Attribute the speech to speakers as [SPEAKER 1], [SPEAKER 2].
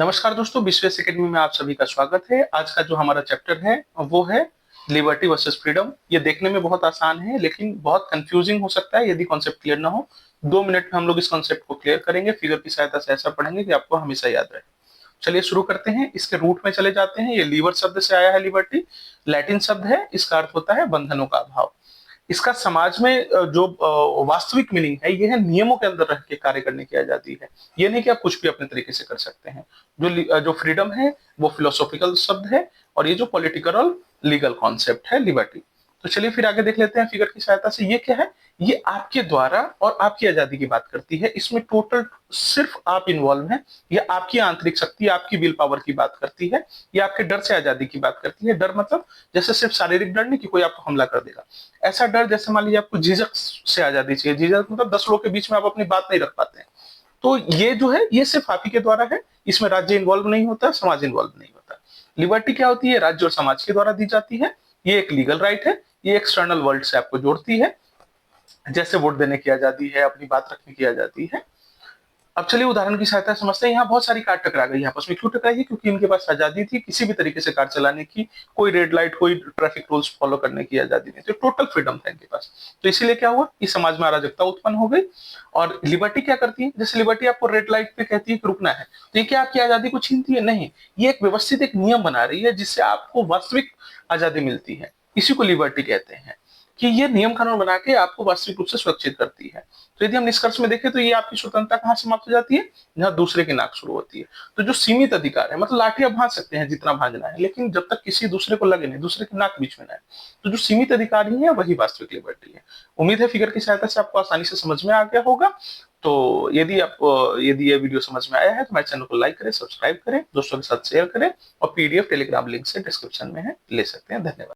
[SPEAKER 1] नमस्कार दोस्तों, विश्वेश एकेडमी में आप सभी का स्वागत है। आज का जो हमारा चैप्टर है वो है लिबर्टी वर्सेस फ्रीडम। ये देखने में बहुत आसान है लेकिन बहुत कंफ्यूजिंग हो सकता है यदि कॉन्सेप्ट क्लियर ना हो। 2 मिनट में हम लोग इस कॉन्सेप्ट को क्लियर करेंगे, फिगर की सहायता से ऐसा पढ़ेंगे कि आपको हमेशा याद रहे। चलिए शुरू करते हैं। इसके रूट में चले जाते हैं। ये लीवर शब्द से आया है। लिबर्टी लैटिन शब्द है, इसका अर्थ होता है बंधनों का अभाव। इसका समाज में जो वास्तविक मीनिंग है ये है नियमों के अंदर रह के कार्य करने की आजादी है। ये नहीं कि आप कुछ भी अपने तरीके से कर सकते हैं। जो फ्रीडम है वो फिलोसॉफिकल शब्द है और ये जो पॉलिटिकल और लीगल कॉन्सेप्ट है लिबर्टी। तो चलिए फिर आगे देख लेते हैं फिगर की सहायता से। ये क्या है? ये आपके द्वारा और आपकी आजादी की बात करती है। इसमें टोटल सिर्फ आप इन्वॉल्व हैं। ये आपकी आंतरिक शक्ति, आपकी विल पावर की बात करती है। ये आपके डर से आजादी की बात करती है। डर मतलब जैसे सिर्फ शारीरिक डर नहीं कि कोई आपको हमला कर देगा। ऐसा डर जैसे मान लीजिए आपको झिझक से आजादी चाहिए। झिझक मतलब 10 लोग के बीच में आप अपनी बात नहीं रख पाते हैं। तो ये जो है ये सिर्फ आप ही के द्वारा है। इसमें राज्य इन्वॉल्व नहीं होता, समाज इन्वॉल्व नहीं होता। लिबर्टी क्या होती है? राज्य और समाज के द्वारा दी जाती है। ये एक लीगल राइट है। ये एक्सटर्नल वर्ल्ड से आपको जोड़ती है। जैसे वोट देने की आजादी है, अपनी बात रखने की आजादी है। अब चलिए उदाहरण की सहायता से समझते हैं। यहाँ बहुत सारी कार टकरा गई। आपस में क्यों टकराई है? क्योंकि इनके पास आजादी थी किसी भी तरीके से कार चलाने की। कोई रेड लाइट, कोई ट्रैफिक रूल्स फॉलो करने की आजादी नहीं थी। टोटल फ्रीडम था इनके पास। तो इसीलिए क्या हुआ? इस समाज में अराजकता उत्पन्न हो गई। और लिबर्टी क्या करती है? जैसे लिबर्टी आपको रेड लाइट पे कहती है कि रुकना है, तो ये क्या आपकी आजादी को छीनती है? नहीं। ये एक व्यवस्थित एक नियम बना रही है जिससे आपको वास्तविक आजादी मिलती है। इसी को लिबर्टी कहते हैं कि ये नियम कानून बना के आपको वास्तविक रूप से सुरक्षित करती है। तो यदि हम निष्कर्ष में देखें तो ये आपकी स्वतंत्रता कहाँ समाप्त हो जाती है? जहां दूसरे की नाक शुरू होती है। तो जो सीमित अधिकार है, मतलब लाठी आप भांज सकते हैं जितना भांजना है, लेकिन जब तक किसी दूसरे को लगे नहीं, दूसरे की नाक बीच में ना है। तो जो सीमित अधिकार ही है वही वास्तविक लिबर्टी है। उम्मीद है फिगर की सहायता से आपको आसानी से समझ में आ गया होगा। तो यदि ये वीडियो समझ में आया है तो मेरे चैनल को लाइक करें, सब्सक्राइब करें, दोस्तों के साथ शेयर करें और पीडीएफ टेलीग्राम लिंक से डिस्क्रिप्शन में है, ले सकते हैं। धन्यवाद।